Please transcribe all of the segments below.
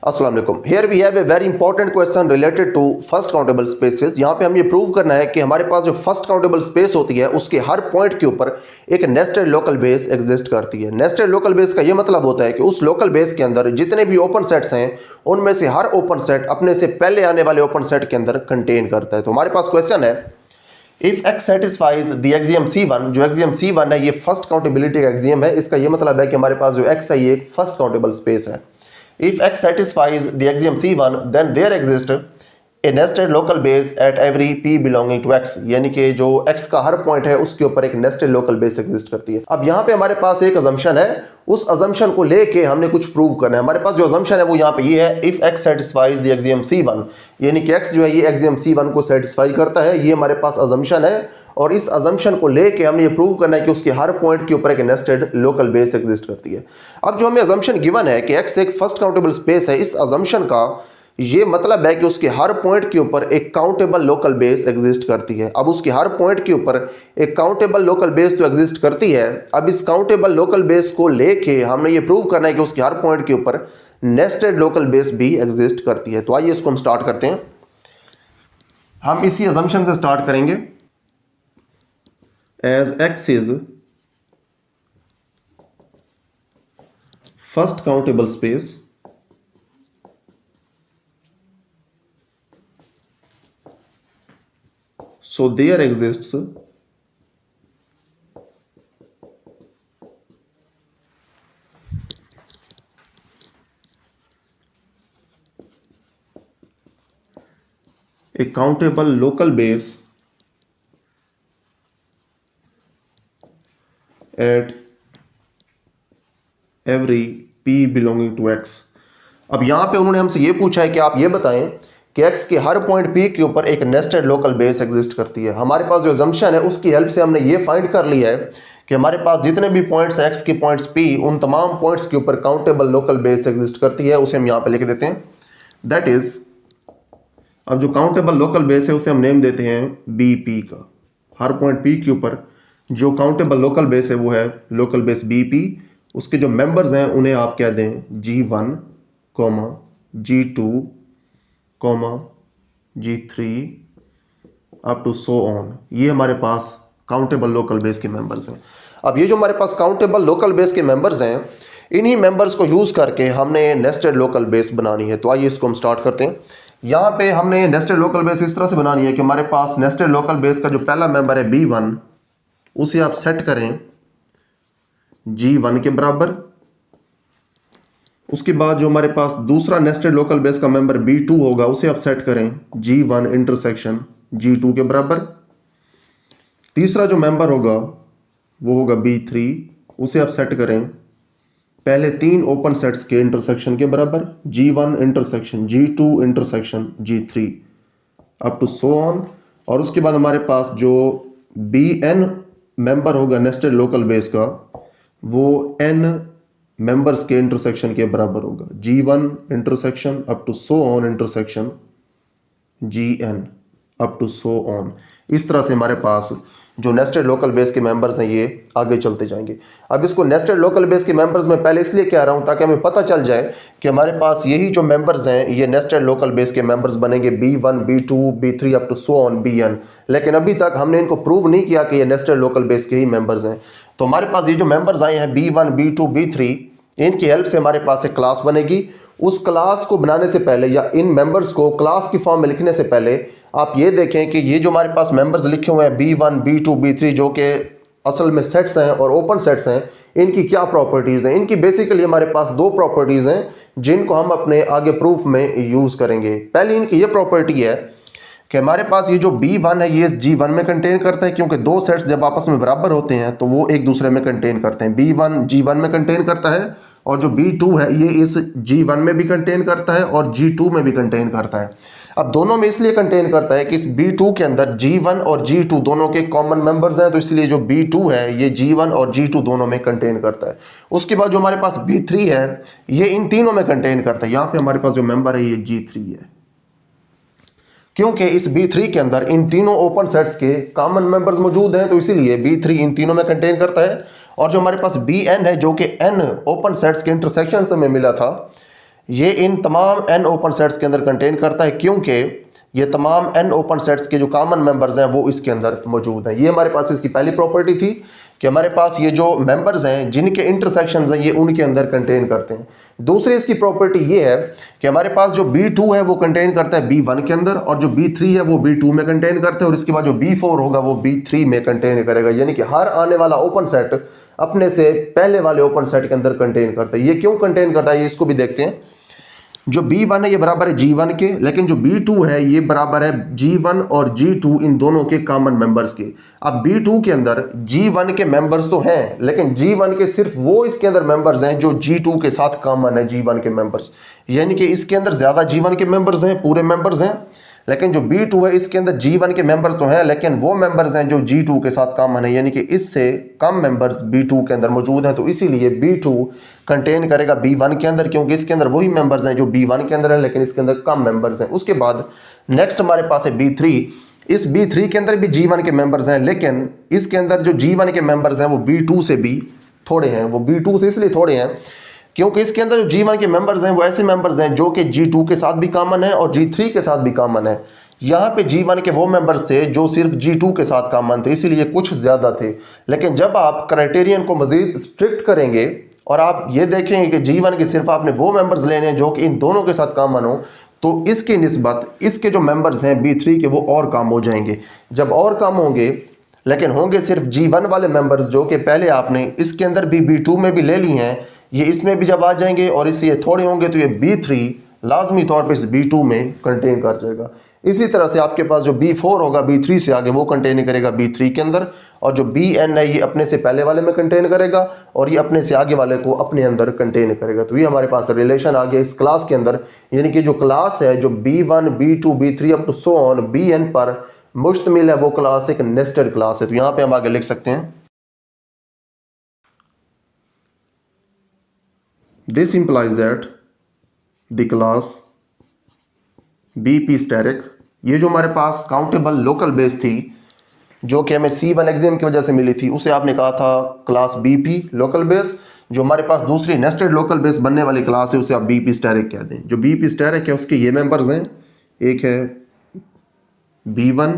अस्सलाम वालेकुम। Here we have a very important question related to first countable spaces. यहाँ पे हम ये प्रूव करना है कि हमारे पास जो फर्स्ट काउंटेबल स्पेस होती है उसके हर पॉइंट के ऊपर एक नेस्टेड लोकल बेस एग्जिस्ट करती है। नेस्टेड लोकल बेस का ये मतलब होता है कि उस लोकल बेस के अंदर जितने भी ओपन सेट्स हैं उनमें से हर ओपन सेट अपने से पहले आने वाले ओपन सेट के अंदर कंटेन करता है। तो हमारे पास क्वेश्चन है, if x satisfies the axiom C1, जो एक्सियम C1 है ये फर्स्ट काउंटेबिलिटी का एक्सियम है। इसका ये मतलब है कि हमारे पास जो x है ये एक फर्स्ट काउंटेबल स्पेस है। If x satisfies the axiom C1, then there exists a nested local base at every p belonging to x, यानी कि जो x का हर पॉइंट है उसके ऊपर एक नेस्टेड लोकल बेस एग्जिस्ट करती है। अब यहाँ पे हमारे पास एक अजम्पशन है, उस अजम्पशन को लेके हमने कुछ प्रूव करना है। हमारे पास जो अजम्पशन है वो यहाँ पे ये है, if x satisfies the axiom C1, यानी कि x जो है ये एक्सियम C1 को सेटिस्फाई करता है। ये हमारे पास अजम्पशन है और इस अजम्पशन को लेके हमने ये प्रूव करना है कि उसके हर पॉइंट के ऊपर एक नेस्टेड लोकल बेस एग्जिस्ट करती है। अब जो हमें अजम्पशन गिवन है कि x एक फर्स्ट काउंटेबल स्पेस है, इस अजम्पशन का ये मतलब है कि उसके हर पॉइंट के ऊपर एक काउंटेबल लोकल बेस एग्जिस्ट करती है। अब उसके हर पॉइंट के ऊपर एक काउंटेबल लोकल बेस तो एग्जिस्ट करती है। अब इस काउंटेबल लोकल बेस को लेके हमने ये प्रूव करना है कि उसके हर पॉइंट के ऊपर नेस्टेड लोकल बेस भी एग्जिस्ट करती है। तो आइए इसको हम स्टार्ट करते हैं। हम इसी अजम्पशन से स्टार्ट करेंगे। As x is first countable space, so there exists a countable local base at every p belonging to x। अब यहाँ पे उन्होंने हमसे ये पूछा है कि आप ये बताएं कि x के हर पॉइंट p के ऊपर एक नेस्टेड लोकल बेस एग्जिस्ट करती है। हमारे पास जो अजम्पशन है उसकी हेल्प से हमने ये फाइंड कर लिया है कि हमारे पास जितने भी पॉइंट्स हैं x के पॉइंट्स p, उन तमाम पॉइंट्स के ऊपर काउंटेबल लोकल बेस एग्जिस्ट करती है। उसे हम यहाँ पे लिख देते हैं, दैट इज, अब जो काउंटेबल लोकल बेस है उसे हम नेम देते हैं bp का। हर पॉइंट p के ऊपर जो काउंटेबल लोकल बेस है वो है लोकल बेस BP। उसके जो मेंबर्स हैं उन्हें आप कह दें G1, G2, G3 up to so on. ये हमारे पास काउंटेबल लोकल बेस के मेंबर्स हैं। अब ये जो हमारे पास काउंटेबल लोकल बेस के मेंबर्स हैं, इन्हीं मेंबर्स को यूज़ करके हमने नेस्टेड लोकल बेस बनानी है। तो आइए इसको हम स्टार्ट करते हैं। यहाँ पे हमने नेस्टेड लोकल बेस इस तरह से बनानी है कि हमारे पास नेस्टेड लोकल बेस का जो पहला मेंबर है B1, उसे आप सेट करें G1 के बराबर। उसके बाद जो हमारे पास दूसरा नेस्टेड लोकल बेस का मेंबर B2 होगा उसे आप सेट करें G1 इंटरसेक्शन G2 के बराबर। तीसरा जो मेंबर होगा वो होगा B3, उसे आप सेट करें पहले तीन ओपन सेट्स के इंटरसेक्शन के बराबर, G1 intersection G2 intersection G3 up to so on. और उसके बाद हमारे पास जो Bn मेंबर होगा नेस्टेड लोकल बेस का, वो n मेंबर्स के इंटरसेक्शन के बराबर होगा, G1 intersection up to so on intersection Gn up to so on. इस तरह से हमारे पास जो नेस्टेड लोकल बेस के मेंबर्स हैं ये आगे चलते जाएंगे। अब इसको नेस्टेड लोकल बेस के मेंबर्स में पहले इसलिए कह रहा हूं ताकि हमें पता चल जाए कि हमारे पास यही जो मेंबर्स हैं ये नेस्टेड लोकल बेस के मेंबर्स बनेंगे B1, B2, B3 up to so on Bn। लेकिन अभी तक हमने इनको प्रूव नहीं किया कि ये नेस्टेड लोकल बेस के ही मेंबर्स हैं। तो हमारे पास ये जो मेंबर्स आए हैं B1, B2, B3, इनकी हेल्प से हमारे पास एक क्लास बनेगी। उस क्लास को बनाने से पहले या इन मेंबर्स को क्लास की फॉर्म में लिखने से पहले आप ये देखें कि ये जो हमारे पास मेंबर्स लिखे हुए हैं B1, B2, B3 जो कि असल में सेट्स हैं और ओपन सेट्स हैं, इनकी क्या प्रॉपर्टीज़ हैं। इनकी बेसिकली हमारे पास दो प्रॉपर्टीज़ हैं जिनको हम अपने आगे प्रूफ में यूज़ करेंगे। पहली इनकी ये प्रॉपर्टी है कि हमारे पास ये जो B1 है ये G1 में कंटेन करता है, क्योंकि दो सेट्स जब आपस में बराबर होते हैं तो वो एक दूसरे में कंटेन करते हैं। B1 G1 में कंटेन करता है और जो B2 है ये इस G1 में भी कंटेन करता है और G2 में भी कंटेन करता है। अब दोनों में इसलिए कंटेन करता है कि इस B2 के अंदर G1 और G2 दोनों के कॉमन मेंबर्स हैं, तो इसलिए जो B2 है ये G1 और G2 दोनों में कंटेन करता है। उसके बाद जो हमारे पास B3 है ये इन तीनों में कंटेन करता है। यहाँ पे हमारे पास जो मेंबर है ये G3 है, क्योंकि इस B3 के अंदर इन तीनों ओपन सेट्स के कॉमन मेंबर्स मौजूद हैं, तो इसीलिए B3 इन तीनों में कंटेन करता है। और जो हमारे पास Bn है जो कि n ओपन सेट्स के इंटरसेक्शन से में मिला था, ये इन तमाम n ओपन सेट्स के अंदर कंटेन करता है, क्योंकि ये तमाम n ओपन सेट्स के जो कॉमन मेंबर्स हैं वो इसके अंदर मौजूद हैं। ये हमारे पास इसकी पहली प्रॉपर्टी थी कि हमारे पास ये जो मेंबर्स हैं जिनके इंटरसेक्शंस हैं ये उनके अंदर कंटेन करते हैं। दूसरी इसकी प्रॉपर्टी ये है कि हमारे पास जो B2 है वो कंटेन करता है B1 के अंदर, और जो B3 है वो B2 में कंटेन करता है, और इसके बाद जो B4 होगा वो B3 में कंटेन करेगा। यानी कि हर आने वाला ओपन सेट अपने से पहले वाले ओपन सेट के अंदर कंटेन करता है। ये क्यों कंटेन करता है ये इसको भी देखते हैं। जो B1 है ये बराबर है G1 के, लेकिन जो B2 है ये बराबर है G1 और G2 इन दोनों के कॉमन मेंबर्स के। अब B2 के अंदर G1 के मेंबर्स तो हैं, लेकिन G1 के सिर्फ वो इसके अंदर मेंबर्स हैं जो G2 के साथ कॉमन है G1 के मेंबर्स। यानी कि इसके अंदर ज्यादा G1 के मेंबर्स हैं, पूरे मेंबर्स हैं, लेकिन जो B2 है इसके अंदर G1 के मेंबर तो हैं, लेकिन वो मेंबर्स हैं जो G2 के साथ कॉमन है, यानी कि इससे कम मेंबर्स B2 के अंदर मौजूद हैं। तो इसीलिए B2 कंटेन करेगा B1 के अंदर, क्योंकि इसके अंदर वही मेंबर्स हैं जो B1 के अंदर है, लेकिन इसके अंदर कम मेंबर्स हैं। उसके बाद नेक्स्ट हमारे पास है B3। इस B3 के अंदर भी G1 के मेंबर्स हैं, लेकिन इसके अंदर जो G1 के मेंबर्स हैं वो B2 से भी थोड़े हैं। वो B2 से इसलिए थोड़े हैं क्योंकि इसके अंदर जो G1 के मेंबर्स हैं वो ऐसे मेंबर्स हैं जो कि G2 के साथ भी कॉमन है और G3 के साथ भी कॉमन है। यहाँ पे G1 के वो मेंबर्स थे जो सिर्फ G2 के साथ कॉमन थे, इसीलिए कुछ ज़्यादा थे। लेकिन जब आप क्राइटेरियन को मज़ीद स्ट्रिक्ट करेंगे और आप ये देखेंगे कि G1 के सिर्फ आपने वो मेंबर्स लेने हैं जो कि इन दोनों के साथ कॉमन हो, तो इसकी निस्बत इसके जो मेंबर्स हैं B3 के वो और कम हो जाएंगे। जब और कम होंगे, लेकिन होंगे सिर्फ G1 वाले मेंबर्स जो कि पहले आपने इसके अंदर भी B2 में भी ले ली हैं, ये इसमें भी जब आ जाएंगे और इससे ये थोड़े होंगे तो ये B3 लाजमी तौर पे इस B2 में कंटेन कर जाएगा। इसी तरह से आपके पास जो B4 होगा B3 से आगे वो कंटेन करेगा B3 के अंदर, और जो Bn है ये अपने से पहले वाले में कंटेन करेगा और ये अपने से आगे वाले को अपने अंदर कंटेन करेगा। तो ये हमारे पास रिलेशन आ गया इस क्लास के अंदर, यानी कि जो क्लास है जो B1 B2 B3 up to so on Bn पर मुश्तमिल है वो क्लास एक नेस्टेड क्लास है। तो यहाँ पे हम आगे लिख सकते हैं, this implies that the class BP static, ये जो हमारे पास काउंटेबल लोकल बेस थी जो कि हमें C1 एग्जाम की वजह से मिली थी, उसे आपने कहा था क्लास BP लोकल बेस। जो हमारे पास दूसरी नेस्टेड लोकल बेस बनने वाली क्लास है उसे आप BP स्टैटिक कह दें। जो BP स्टैटिक है उसके ये मेंबर्स हैं, एक है B1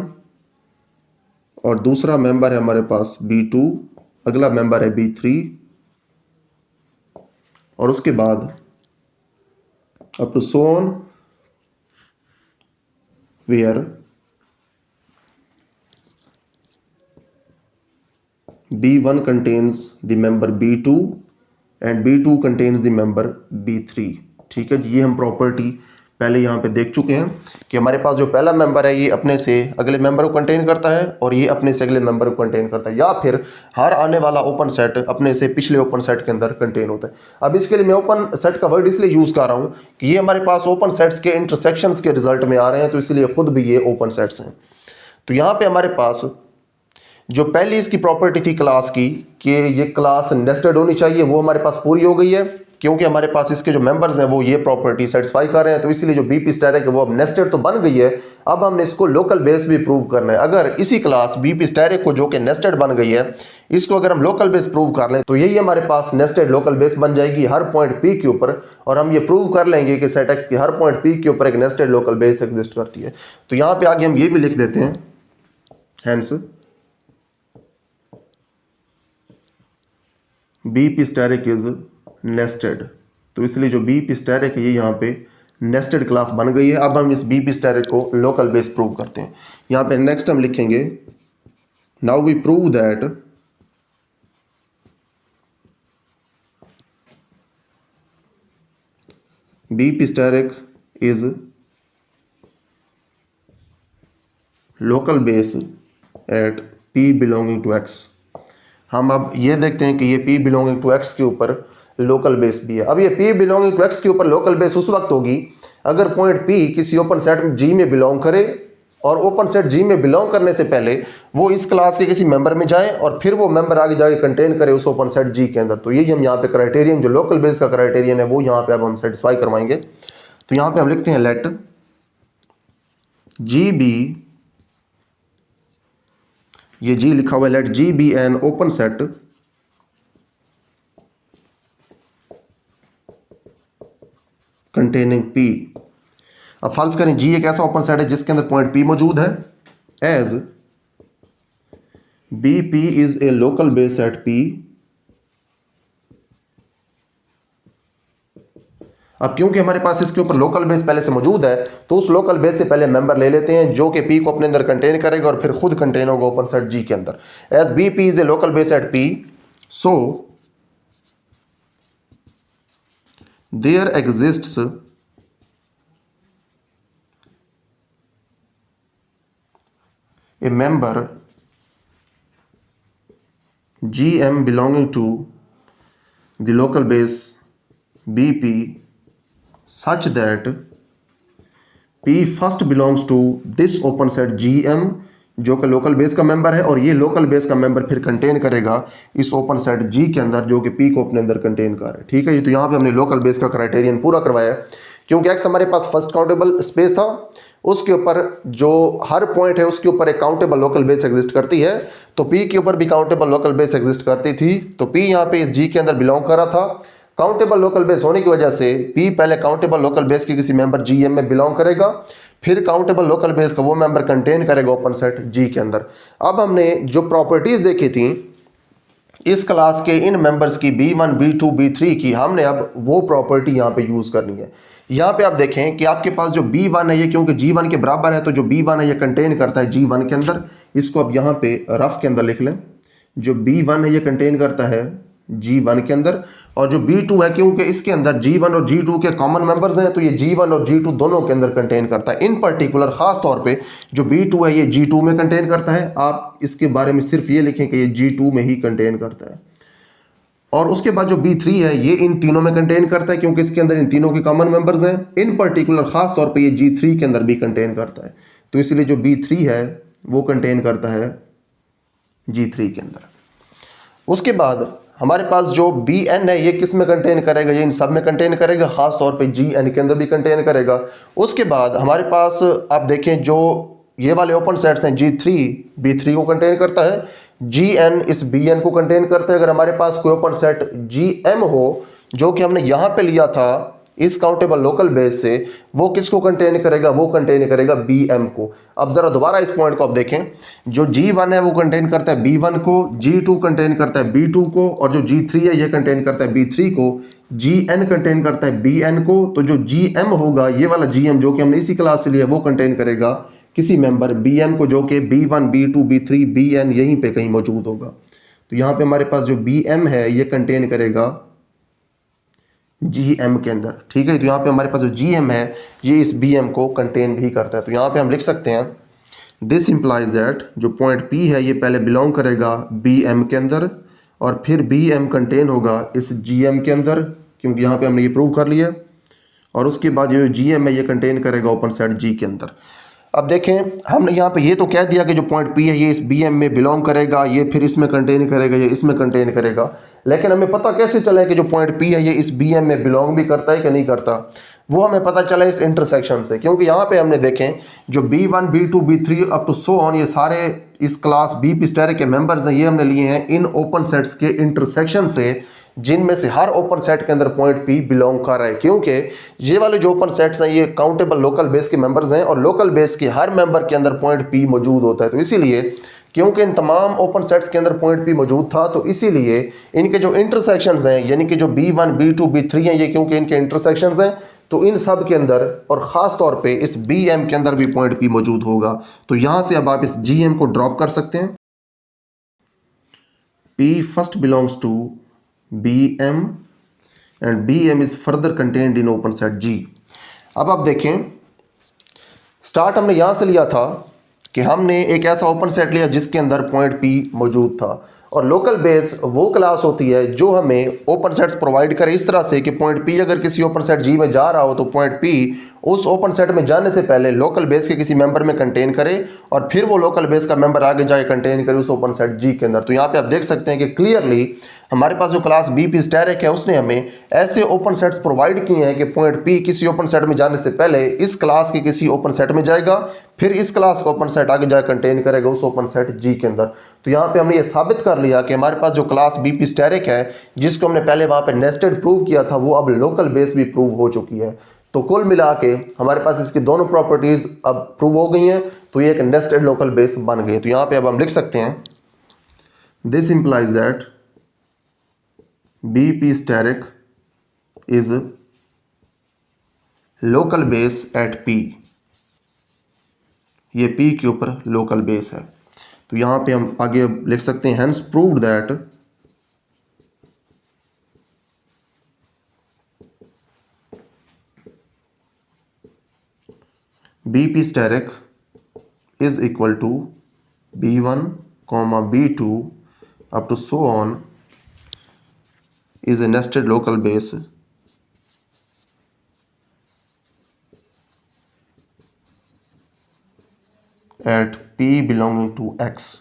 और दूसरा मेंबर है हमारे पास B2, अगला मेंबर है B3 और उसके बाद up to so on where B1 contains the member B2 and B2 contains the member B3। ठीक है जी, ये हम प्रॉपर्टी पहले यहाँ पे देख चुके हैं कि हमारे पास जो पहला मेंबर है ये अपने से अगले मेंबर को कंटेन करता है और ये अपने से अगले मेंबर को कंटेन करता है, या फिर हर आने वाला ओपन सेट अपने से पिछले ओपन सेट के अंदर कंटेन होता है। अब इसके लिए मैं ओपन सेट का वर्ड इसलिए यूज़ कर रहा हूँ कि ये हमारे पास ओपन सेट्स के इंटरसेक्शंस के रिजल्ट में आ रहे हैं, तो इसलिए खुद भी ये ओपन सेट्स हैं। तो यहाँ पे हमारे पास जो पहली इसकी प्रॉपर्टी थी क्लास की कि ये क्लास नेस्टेड होनी चाहिए, वो हमारे पास पूरी हो गई है, क्योंकि हमारे पास इसके जो मेंबर्स हैं वो ये प्रॉपर्टी सेटिस्फाई कर रहे हैं। तो इसलिए जो BP स्टैटिक है वो अब नेस्टेड तो बन गई है, अब हमने इसको लोकल बेस भी प्रूव करना है। अगर इसी क्लास BP स्टैटिक को जो कि नेस्टेड बन गई है इसको अगर हम लोकल बेस प्रूव कर लें तो यही हमारे पास नेस्टेड लोकल बेस बन जाएगी हर पॉइंट P के ऊपर, और हम ये प्रूव कर लेंगे कि सेट X की हर पॉइंट P के ऊपर एक नेस्टेड लोकल बेस एग्जिस्ट करती है। तो यहाँ पे आगे हम ये भी लिख देते हैं, hence BP static is nested. तो इसलिए जो BP स्टैटिक है ये यहाँ पे नेस्टेड क्लास बन गई है। अब हम इस BP स्टैटिक को लोकल बेस प्रूव करते हैं। यहाँ पे नेक्स्ट हम लिखेंगे, now we prove that BP static is local base at P belonging to X। हम अब ये देखते हैं कि ये P बिलोंगिंग टू X के ऊपर लोकल बेस भी है। अब ये P बिलोंगिंग टू X के ऊपर लोकल बेस उस वक्त होगी अगर पॉइंट P किसी ओपन सेट G में बिलोंग करे और ओपन सेट G में बिलोंग करने से पहले वो इस क्लास के किसी मेंबर में जाए और फिर वो मेंबर आगे जाके कंटेन करे उस ओपन सेट G के अंदर। तो यही हम यहाँ पे क्राइटेरियन जो लोकल बेस का क्राइटेरियन है वो यहाँ पे अब हम सेटिस्फाई करवाएंगे। तो यहाँ पे हम लिखते हैं लेट G बी, ये G लिखा हुआ है, let G be an open set containing P। अब फर्ज करें G एक ऐसा ओपन सेट है जिसके अंदर पॉइंट P मौजूद है, as BP is a local base set P। अब क्योंकि हमारे पास इसके ऊपर लोकल बेस पहले से मौजूद है तो उस लोकल बेस से पहले मेंबर ले लेते हैं जो कि P को अपने अंदर कंटेन करेगा और फिर खुद कंटेन होगा ओपन सेट G के अंदर। As BP is a local base set P, so there exists a member GM belonging to the local base BP such that P first belongs to this open set GM जो कि local base का member है और ये local base का member फिर contain करेगा इस ओपन सेट G के अंदर जो कि P को अपने अंदर कंटेन कर रहा है। ठीक है, ये तो यहाँ पे हमने लोकल बेस का क्राइटेरियन पूरा करवाया है क्योंकि एक्स हमारे पास फर्स्ट काउंटेबल स्पेस था, उसके ऊपर जो हर पॉइंट है उसके ऊपर एक काउंटेबल लोकल बेस एग्जिस्ट करती है, तो P के ऊपर भी काउंटेबल लोकल बेस एग्जिस्ट करती थी, तो P यहाँ पे इस G के अंदर बिलोंग कर रहा था। काउंटेबल लोकल बेस होने की वजह से P पहले काउंटेबल लोकल बेस के किसी मेंबर GM में बिलोंग करेगा, फिर काउंटेबल लोकल बेस का वो मेंबर कंटेन करेगा ओपन सेट G के अंदर। अब हमने जो प्रॉपर्टीज देखी थी इस क्लास के इन मेंबर्स की B1, B2, B3 की, हमने अब वो प्रॉपर्टी यहाँ पे यूज करनी है। यहाँ पे आप देखें कि आपके पास जो B1 है ये क्योंकि G1 के बराबर है तो जो B1 है ये कंटेन करता है G1 के अंदर, इसको अब यहाँ पे रफ के अंदर लिख लें। जो B1 है ये कंटेन करता है G1 के अंदर, और जो B2 है क्योंकि इसके अंदर G1 और G2 के कॉमन मेंबर्स हैं तो ये G1 और G2 दोनों के अंदर कंटेन करता है। इन पर्टिकुलर खास तौर पे जो B2 है ये G2 में कंटेन करता है, आप इसके बारे में सिर्फ ये लिखें कि ये G2 में ही कंटेन करता है। और उसके बाद जो B3 है ये इन तीनों में कंटेन करता है क्योंकि इसके अंदर इन तीनों के कॉमन मेंबर्स हैं। इन पर्टिकुलर खास तौर पे ये G3 के अंदर भी कंटेन करता है, तो इसलिए जो B3 है वो कंटेन करता है G3 के अंदर। उसके बाद हमारे पास जो Bn है ये किस में कंटेन करेगा, ये इन सब में कंटेन करेगा, खास तौर पे Gn के अंदर भी कंटेन करेगा। उसके बाद हमारे पास आप देखें जो ये वाले ओपन सेट्स हैं G3 B3 को कंटेन करता है, Gn इस Bn को कंटेन करता है। अगर हमारे पास कोई ओपन सेट Gm हो जो कि हमने यहाँ पे लिया था इस काउंटेबल लोकल बेस से, वो किसको कंटेन करेगा, वो कंटेन करेगा Bm को। अब जरा दोबारा इस पॉइंट को आप देखें, जो G1 है वो कंटेन करता है B1 को, G2 कंटेन करता है B2 को, और जो G3 है ये कंटेन करता है B3 को, Gn कंटेन करता है Bn को। तो जो Gm होगा ये वाला Gm जो कि हमने इसी क्लास से लिया वो कंटेन करेगा किसी मेंबर Bm को जो कि B1 B2 B3 Bn यहीं पे कहीं मौजूद होगा। तो यहाँ पे हमारे पास जो Bm है ये कंटेन करेगा Gm के अंदर। ठीक है, तो यहाँ पे हमारे पास जो Gm है ये इस Bm को कंटेन भी करता है। तो यहाँ पे हम लिख सकते हैं दिस इंप्लाइज दैट जो पॉइंट P है ये पहले बिलोंग करेगा Bm के अंदर और फिर Bm कंटेन होगा इस Gm के अंदर, क्योंकि यहाँ पे हमने ये प्रूव कर लिया। और उसके बाद ये जो Gm है ये कंटेन करेगा ओपन सेट G के अंदर। अब देखें हमने यहाँ पे ये तो कह दिया कि जो पॉइंट P है ये इस Bm में बिलोंग करेगा, ये फिर इसमें कंटेन करेगा, ये इसमें कंटेन करेगा, लेकिन हमें पता कैसे चला है कि जो पॉइंट P है ये इस Bm में बिलोंग भी करता है कि नहीं करता, वो हमें पता चला इस इंटरसेक्शन से। क्योंकि यहाँ पे हमने देखें जो B1 B2 B3 up to so on ये सारे इस क्लास BP स्टेरिक के मेंबर्स हैं, ये हमने लिए हैं इन ओपन सेट्स के इंटरसेक्शन से, जिनमें से हर ओपन सेट के अंदर पॉइंट P बिलोंग कर रहा है। क्योंकि ये वाले जो ओपन सेट्स हैं ये काउंटेबल लोकल बेस के मेंबर्स हैं और लोकल बेस के हर मेंबर के अंदर पॉइंट P मौजूद होता है। तो इसीलिए क्योंकि इन तमाम ओपन सेट्स के अंदर पॉइंट P मौजूद था, तो इसीलिए इनके जो इंटरसेक्शंस हैं यानी कि जो B1 B2 B3 हैं ये क्योंकि इनके इंटरसेक्शंस हैं, तो इन सब के अंदर और ख़ास तौर पे इस Bm के अंदर भी पॉइंट P मौजूद होगा। तो यहाँ से अब आप इस Gm को ड्रॉप कर सकते हैं। P first belongs to Bm and Bm is further contained in open set G। अब आप देखें स्टार्ट हमने यहाँ से लिया था कि हमने एक ऐसा ओपन सेट लिया जिसके अंदर पॉइंट P मौजूद था, और लोकल बेस वो क्लास होती है जो हमें ओपन सेट्स प्रोवाइड करे इस तरह से कि पॉइंट P अगर किसी ओपन सेट G में जा रहा हो तो पॉइंट P उस ओपन सेट में जाने से पहले लोकल बेस के किसी मेंबर में कंटेन करे और फिर वो लोकल बेस का मेंबर आगे जाके कंटेन करे उस ओपन सेट G के अंदर। तो यहाँ पे आप देख सकते हैं कि क्लियरली हमारे पास जो क्लास BP स्टेरिक है उसने हमें ऐसे ओपन सेट्स प्रोवाइड किए हैं कि पॉइंट P किसी ओपन सेट में जाने से पहले इस क्लास के किसी ओपन सेट में जाएगा, फिर इस क्लास का ओपन सेट आगे जाकर कंटेन करेगा उस ओपन सेट G के अंदर। तो यहाँ पे हमने ये साबित कर लिया कि हमारे पास जो क्लास BP स्टेरिक है जिसको हमने पहले वहाँ पे नेस्टेड प्रूव किया था वो अब लोकल बेस भी प्रूव हो चुकी है। तो कुल मिला के हमारे पास इसकी दोनों प्रॉपर्टीज अब प्रूव हो गई हैं, तो ये एक नेस्टेड लोकल बेस बन गई। तो यहाँ पे अब हम लिख सकते हैं this implies that B P asterisk is local base at P. ये पी के ऊपर लोकल बेस है। तो यहाँ पे हम आगे लिख सकते हैं hence proved that B P asterisk is equal to B1, B2 up to so on is a nested local base at P belonging to X।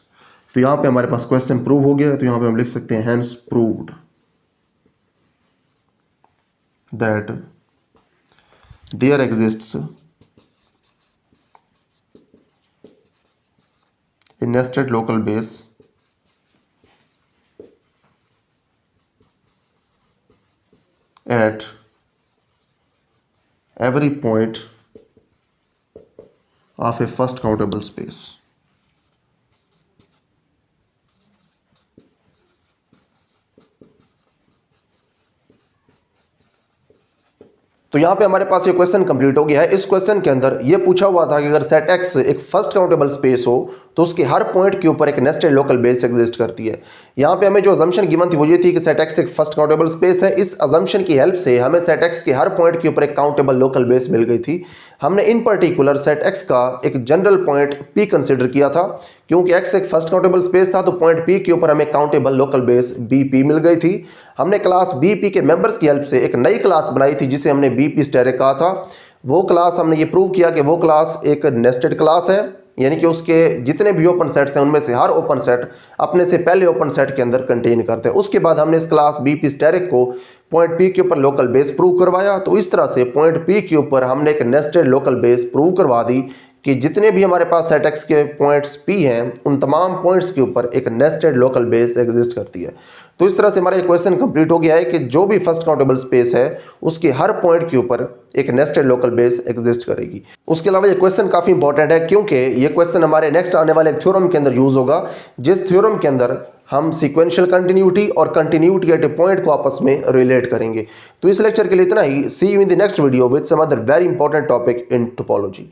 तो यहाँ पे हमारे पास क्वेश्चन प्रूव हो गया। तो यहाँ पे हम लिख सकते हैं hence proved that there exists a nested local base at every point of a first countable space। तो यहाँ पे हमारे पास ये क्वेश्चन कंप्लीट हो गया है। इस क्वेश्चन के अंदर ये पूछा हुआ था कि अगर सेट एक्स एक फर्स्ट काउंटेबल स्पेस हो तो उसके हर पॉइंट के ऊपर एक नेस्टेड लोकल बेस एग्जिस्ट करती है। यहाँ पे हमें जो अजम्पशन गिवन थी वो ये थी कि सेट एक्स एक फर्स्ट काउंटेबल स्पेस है। इस अजम्पशन की हेल्प से हमें सेट एक्स के हर पॉइंट के ऊपर एक काउंटेबल लोकल बेस मिल गई थी। हमने इन पर्टिकुलर सेट एक्स का एक जनरल पॉइंट पी कंसिडर किया था, क्योंकि एक्स एक फर्स्ट काउंटेबल स्पेस था तो पॉइंट पी के ऊपर हमें countable local base B P मिल गई थी। हमने क्लास बी पी के मेंबर्स की हेल्प से एक नई क्लास बनाई थी जिसे हमने बी पी स्टेरिक कहा था। वो क्लास हमने ये प्रूव किया कि वो क्लास एक नेस्टेड क्लास है, यानी कि उसके जितने भी ओपन सेट्स हैं उनमें से हर ओपन सेट अपने से पहले ओपन सेट के अंदर कंटेन करते हैं। उसके बाद हमने इस क्लास बी पी स्टेरिक को पॉइंट पी के ऊपर लोकल बेस प्रूव करवाया। तो इस तरह से पॉइंट पी के ऊपर हमने एक नेस्टेड लोकल बेस प्रूव करवा दी कि जितने भी हमारे पास सेट एक्स के पॉइंट्स पी हैं उन तमाम पॉइंट्स के ऊपर एक नेस्टेड लोकल बेस एग्जिस्ट करती है। तो इस तरह से हमारा ये क्वेश्चन कंप्लीट हो गया है कि जो भी फर्स्ट काउंटेबल स्पेस है उसके हर पॉइंट के ऊपर एक नेस्टेड लोकल बेस एग्जिस्ट करेगी। उसके अलावा ये क्वेश्चन काफ़ी इंपॉर्टेंट है क्योंकि ये क्वेश्चन हमारे नेक्स्ट आने वाले थ्योरम के अंदर यूज होगा, जिस थ्योरम के अंदर हम सीक्वेंशियल कंटिन्यूटी और कंटिन्यूटी एट ए पॉइंट को आपस में रिलेट करेंगे। तो इस लेक्चर के लिए इतना ही। See you in the next video with some other very important topic in topology.